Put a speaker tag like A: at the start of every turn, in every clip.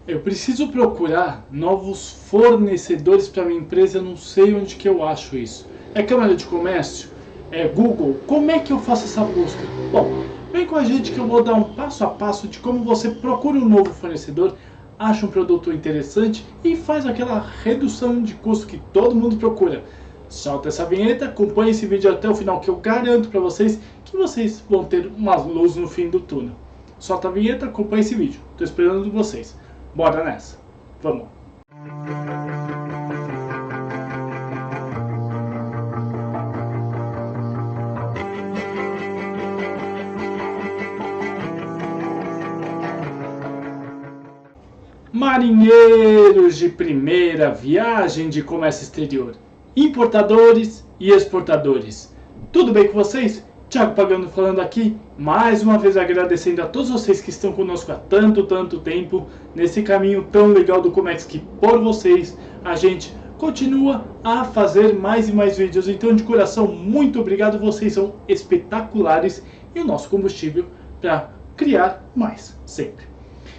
A: Eu preciso procurar novos fornecedores para minha empresa, eu não sei onde que eu acho isso. É Câmara de Comércio? É Google? Como é que eu faço essa busca? Bom, vem com a gente que eu vou dar um passo a passo de como você procura um novo fornecedor, acha um produto interessante e faz aquela redução de custo que todo mundo procura. Solta essa vinheta, acompanhe esse vídeo até o final que eu garanto para vocês que vocês vão ter uma luz no fim do túnel. Solta a vinheta, acompanhe esse vídeo. Estou esperando vocês. Bora nessa. Vamos. Marinheiros de primeira, viagem de comércio exterior, importadores e exportadores. Tudo bem com vocês? Thiago Pagano falando aqui, mais uma vez agradecendo a todos vocês que estão conosco há tanto tempo, nesse caminho tão legal do Comex, que por vocês a gente continua a fazer mais e mais vídeos. Então, de coração, muito obrigado, vocês são espetaculares e o nosso combustível para criar mais, sempre.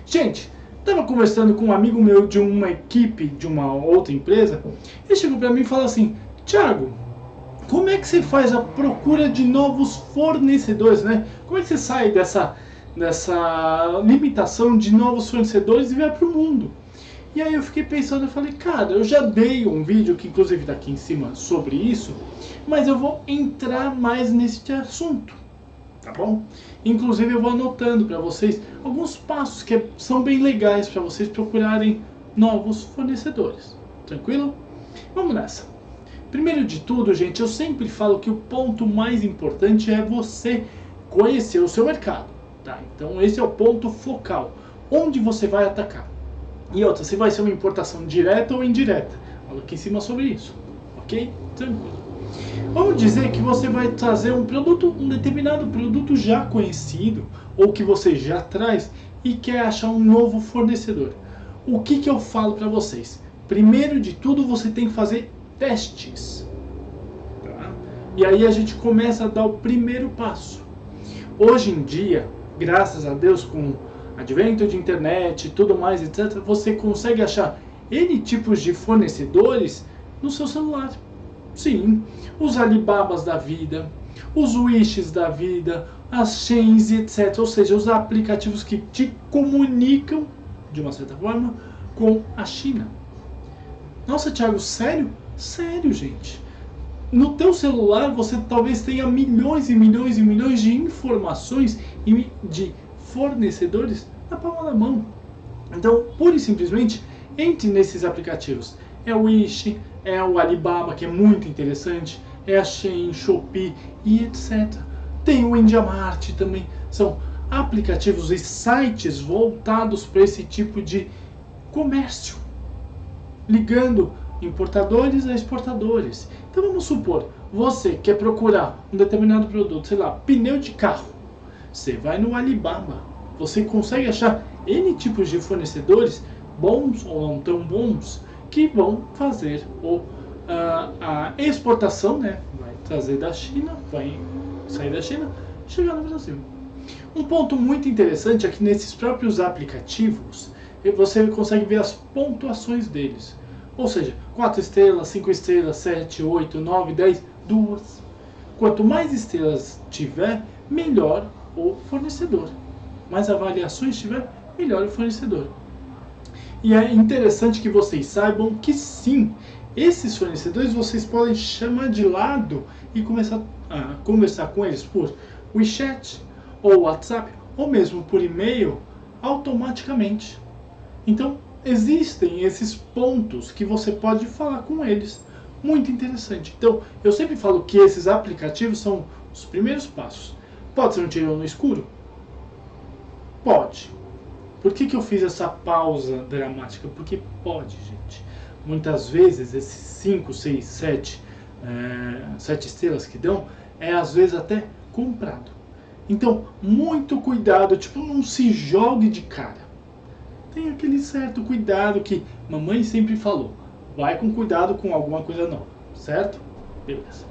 A: Gente, estava conversando com um amigo meu de uma equipe, de uma outra empresa, ele chegou para mim e falou assim: Thiago, como é que você faz a procura de novos fornecedores, né? Como é que você sai dessa limitação de novos fornecedores e vai para o mundo? E aí eu fiquei pensando, eu falei, cara, eu já dei um vídeo que inclusive está aqui em cima sobre isso, mas eu vou entrar mais neste assunto, tá bom? Inclusive eu vou anotando para vocês alguns passos que são bem legais para vocês procurarem novos fornecedores, tranquilo? Vamos nessa. Primeiro de tudo, gente, eu sempre falo que o ponto mais importante é você conhecer o seu mercado, tá? Então esse é o ponto focal, onde você vai atacar. E outra, se vai ser uma importação direta ou indireta, falo aqui em cima sobre isso, ok? Tranquilo. Vamos dizer que você vai trazer um produto, um determinado produto já conhecido, ou que você já traz e quer achar um novo fornecedor. O que eu falo para vocês? Primeiro de tudo, você tem que fazer testes, tá? E aí a gente começa a dar o primeiro passo. Hoje em dia, graças a Deus, com o advento de internet e tudo mais, etc., você consegue achar N tipos de fornecedores no seu celular. Sim, os Alibabas da vida, os Wishes da vida, as Sheins e etc. Ou seja, os aplicativos que te comunicam, de uma certa forma, com a China. Nossa, Thiago, sério? Sério, gente. No teu celular você talvez tenha milhões e milhões e milhões de informações e de fornecedores na palma da mão. Então, pura e simplesmente, entre nesses aplicativos. É o Wish, é o Alibaba, que é muito interessante, é a Shein, Shopee e etc. Tem o IndiaMart também. São aplicativos e sites voltados para esse tipo de comércio, ligando importadores a exportadores. Então vamos supor, você quer procurar um determinado produto, sei lá, pneu de carro. Você vai no Alibaba, você consegue achar N tipos de fornecedores, bons ou não tão bons, que vão fazer a exportação, né? Vai trazer da China, vai sair da China, chegar no Brasil. Um ponto muito interessante é que nesses próprios aplicativos, você consegue ver as pontuações deles. Ou seja, 4 estrelas, 5 estrelas, 7, 8, 9, 10, 2. Quanto mais estrelas tiver, melhor o fornecedor. Mais avaliações tiver, melhor o fornecedor. E é interessante que vocês saibam que sim, esses fornecedores vocês podem chamar de lado e começar a conversar com eles por WeChat ou WhatsApp ou mesmo por e-mail automaticamente. Então, existem esses pontos que você pode falar com eles. Muito interessante. Então, eu sempre falo que esses aplicativos são os primeiros passos. Pode ser um tiro no escuro? Pode. Por que eu fiz essa pausa dramática? Porque pode, gente. Muitas vezes, esses 5, 6, 7 estrelas que dão, é às vezes até comprado. Então, muito cuidado. Tipo, não se jogue de cara. Tem aquele certo cuidado que mamãe sempre falou. Vai com cuidado com alguma coisa nova, certo? Beleza.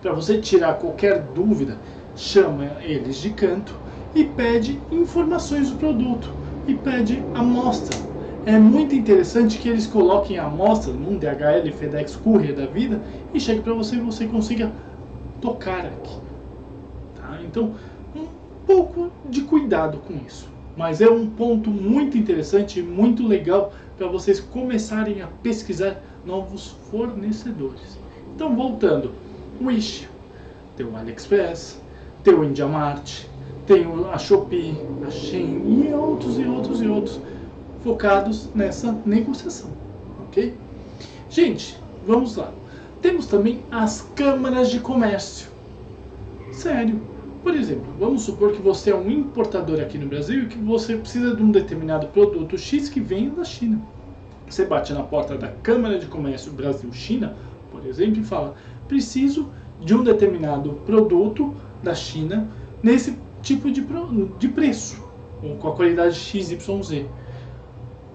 A: Para você tirar qualquer dúvida, chama eles de canto e pede informações do produto. e pede amostra. É muito interessante que eles coloquem a amostra num DHL, FedEx, Courier da vida e chegue para você e você consiga tocar aqui. Tá? Então, um pouco de cuidado com isso. Mas é um ponto muito interessante e muito legal para vocês começarem a pesquisar novos fornecedores. Então, voltando, Wish, tem o AliExpress, tem o IndiaMart, tem a Shopee, a Shein e outros focados nessa negociação, ok? Gente, vamos lá. Temos também as câmaras de comércio. Sério. Por exemplo, vamos supor que você é um importador aqui no Brasil e que você precisa de um determinado produto X que vem da China. Você bate na porta da Câmara de Comércio Brasil-China, por exemplo, e fala: preciso de um determinado produto da China nesse tipo de preço, ou com a qualidade XYZ.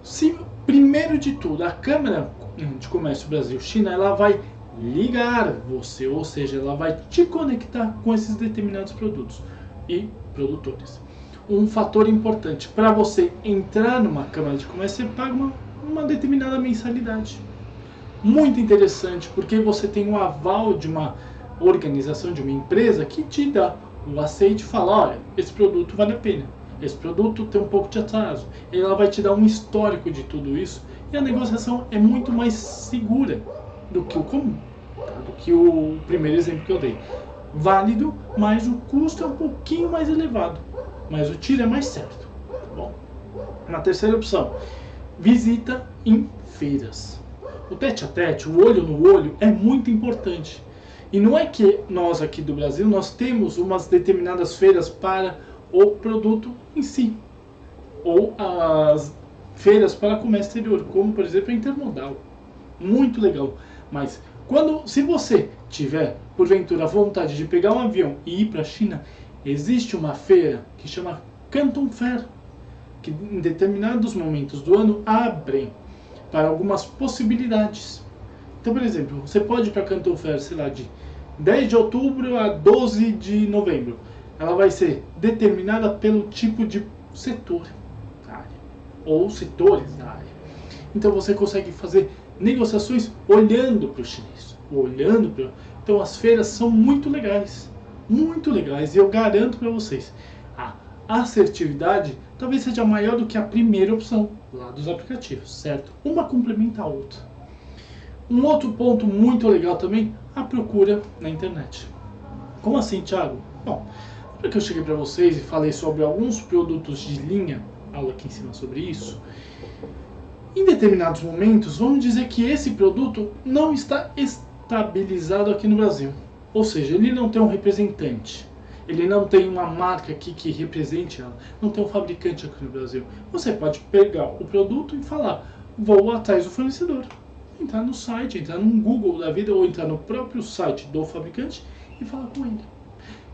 A: Se, primeiro de tudo, a Câmara de Comércio Brasil-China, ela vai ligar você, ou seja, ela vai te conectar com esses determinados produtos e produtores. Um fator importante, para você entrar numa Câmara de Comércio, você paga uma determinada mensalidade. Muito interessante, porque você tem um aval de uma organização, de uma empresa, que te dá o aceite e fala: olha, esse produto vale a pena, esse produto tem um pouco de atraso. Ela vai te dar um histórico de tudo isso e a negociação é muito mais segura do que o comum, tá? Do que o primeiro exemplo que eu dei. Válido, mas o custo é um pouquinho mais elevado, mas o tiro é mais certo, tá bom? Na terceira opção, visita em feiras. O tete a tete, o olho no olho, é muito importante. E não é que nós aqui do Brasil, nós temos umas determinadas feiras para o produto em si, ou as feiras para comércio exterior, como por exemplo a Intermodal. Muito legal. Mas se você tiver, porventura, vontade de pegar um avião e ir para a China, existe uma feira que chama Canton Fair, que em determinados momentos do ano abrem para algumas possibilidades. Então, por exemplo, você pode ir para Canton Fair, sei lá, de 10 de outubro a 12 de novembro. Ela vai ser determinada pelo tipo de setor da área, ou setores da área. Então você consegue fazer negociações olhando para o chinês, Então as feiras são muito legais, e eu garanto para vocês, a assertividade talvez seja maior do que a primeira opção lá dos aplicativos, certo? Uma complementa a outra. Um outro ponto muito legal também, a procura na internet. Como assim, Thiago? Bom, porque eu cheguei para vocês e falei sobre alguns produtos de linha, aula aqui em cima sobre isso. Em determinados momentos, vamos dizer que esse produto não está estabilizado aqui no Brasil. Ou seja, ele não tem um representante. Ele não tem uma marca aqui que represente ela. Não tem um fabricante aqui no Brasil. Você pode pegar o produto e falar: vou atrás do fornecedor. Entrar no site, entrar no Google da vida, ou entrar no próprio site do fabricante e falar com ele.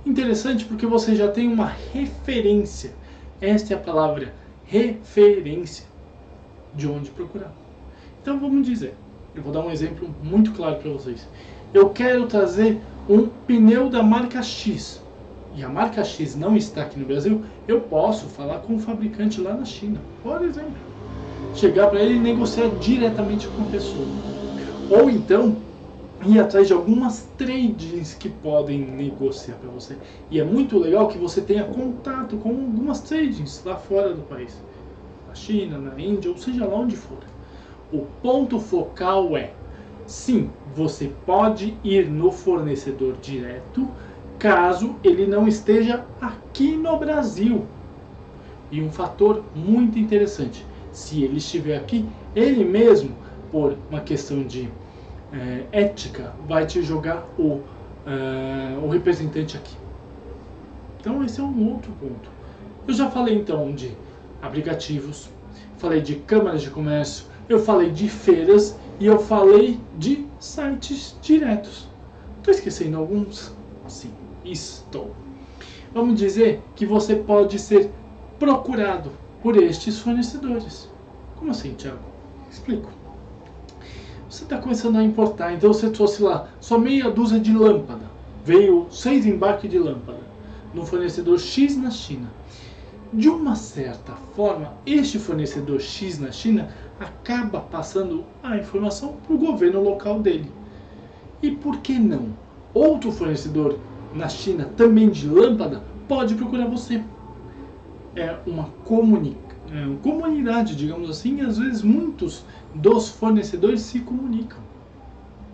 A: Interessante, porque você já tem uma referência. Esta é a palavra, referência, de onde procurar. Então vamos dizer, eu vou dar um exemplo muito claro para vocês. Eu quero trazer um pneu da marca X, e a marca X não está aqui no Brasil. Eu posso falar com o fabricante lá na China, por exemplo. Chegar para ele e negociar diretamente com a pessoa. Ou então, ir atrás de algumas tradings que podem negociar para você. E é muito legal que você tenha contato com algumas tradings lá fora do país. Na China, na Índia, ou seja lá onde for. O ponto focal é: sim, você pode ir no fornecedor direto, caso ele não esteja aqui no Brasil. E um fator muito interessante: se ele estiver aqui, ele mesmo, por uma questão de ética, vai te jogar o representante aqui. Então esse é um outro ponto. Eu já falei então de aplicativos, falei de câmaras de comércio, eu falei de feiras e eu falei de sites diretos. Estou esquecendo alguns? Sim, estou. Vamos dizer que você pode ser procurado por estes fornecedores. Como assim, Thiago? Explico. Você está começando a importar, então você trouxe lá só meia dúzia de lâmpada. Veio 6 embarques de lâmpada no fornecedor X na China. De uma certa forma, este fornecedor X na China acaba passando a informação para o governo local dele. E por que não? Outro fornecedor na China, também de lâmpada, pode procurar você. É uma comunidade, digamos assim, e às vezes muitos dos fornecedores se comunicam.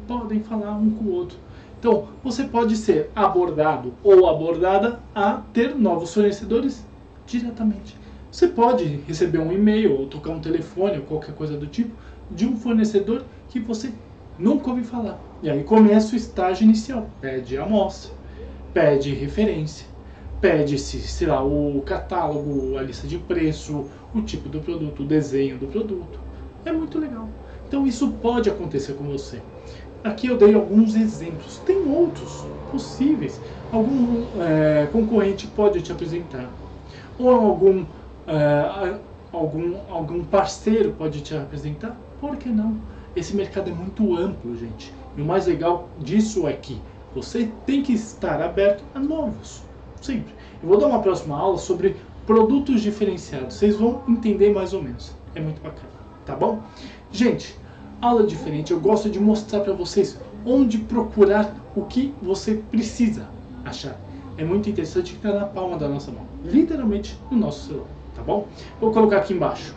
A: Podem falar um com o outro. Então, você pode ser abordado ou abordada a ter novos fornecedores diretamente. Você pode receber um e-mail ou tocar um telefone ou qualquer coisa do tipo de um fornecedor que você nunca ouviu falar. E aí começa o estágio inicial. Pede amostra, pede referência, pede-se, sei lá, o catálogo, a lista de preço, o tipo do produto, o desenho do produto. É muito legal. Então isso pode acontecer com você. Aqui eu dei alguns exemplos. Tem outros possíveis. Algum concorrente pode te apresentar. Ou algum parceiro pode te apresentar. Por que não? Esse mercado é muito amplo, gente. E o mais legal disso é que você tem que estar aberto a novos. Sempre. Eu vou dar uma próxima aula sobre produtos diferenciados. Vocês vão entender mais ou menos. É muito bacana. Tá bom? Gente, aula diferente. Eu gosto de mostrar para vocês onde procurar o que você precisa achar. É muito interessante que está na palma da nossa mão. Literalmente no nosso celular. Tá bom? Vou colocar aqui embaixo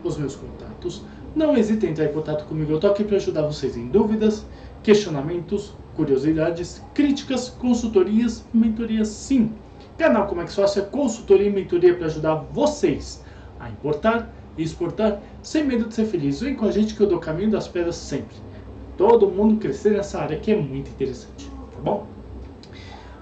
A: os meus contatos. Não hesite em entrar em contato comigo. Eu estou aqui para ajudar vocês em dúvidas, questionamentos, curiosidades, críticas, consultorias e mentorias, sim. Canal Como é que Sócio é consultoria e mentoria para ajudar vocês a importar e exportar sem medo de ser feliz. Vem com a gente que eu dou o caminho das pedras sempre. Todo mundo crescer nessa área que é muito interessante, tá bom?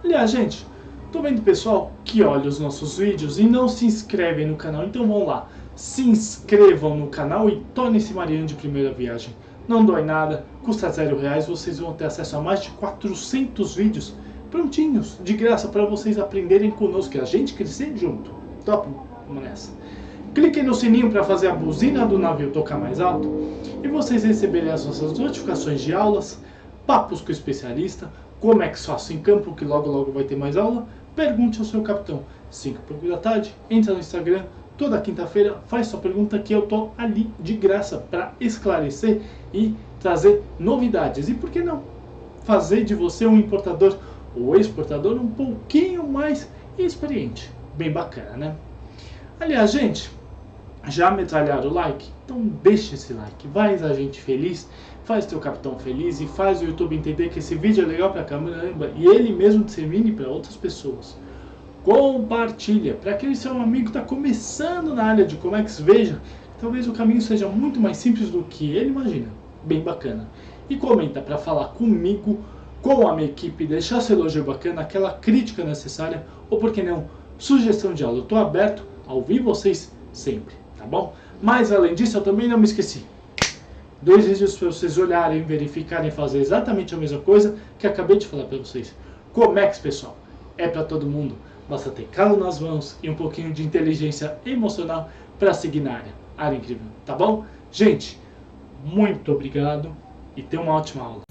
A: Aliás, gente, tô vendo pessoal que olha os nossos vídeos e não se inscrevem no canal, então vão lá. Se inscrevam no canal e tornem-se Mariano de primeira viagem. Não dói nada, custa R$0, vocês vão ter acesso a mais de 400 vídeos prontinhos, de graça, para vocês aprenderem conosco e a gente crescer junto. Top? Vamos nessa. Cliquem no sininho para fazer a buzina do navio tocar mais alto e vocês receberem as nossas notificações de aulas, papos com o especialista, como é que faço em campo, que logo logo vai ter mais aula. Pergunte ao seu capitão. 5 da tarde, entra no Instagram. Toda quinta-feira faz sua pergunta que eu tô ali de graça para esclarecer e trazer novidades. E por que não fazer de você um importador ou exportador um pouquinho mais experiente? Bem bacana, né? Aliás, gente, já metralharam o like? Então deixa esse like, faz a gente feliz, faz teu capitão feliz e faz o YouTube entender que esse vídeo é legal pra caramba e ele mesmo dissemine para outras pessoas. Compartilha para aquele seu amigo que está começando na área de Comex, veja, talvez o caminho seja muito mais simples do que ele imagina. Bem bacana. E comenta para falar comigo, com a minha equipe, deixar seu elogio bacana, aquela crítica necessária, ou por que não, sugestão de aula. Eu estou aberto a ouvir vocês sempre, tá bom? Mas além disso, eu também não me esqueci. 2 vídeos para vocês olharem, verificarem, fazer exatamente a mesma coisa que acabei de falar para vocês. Comex, pessoal, é para todo mundo. Basta ter calo nas mãos e um pouquinho de inteligência emocional para seguir na área. Área incrível, tá bom? Gente, muito obrigado e tenha uma ótima aula.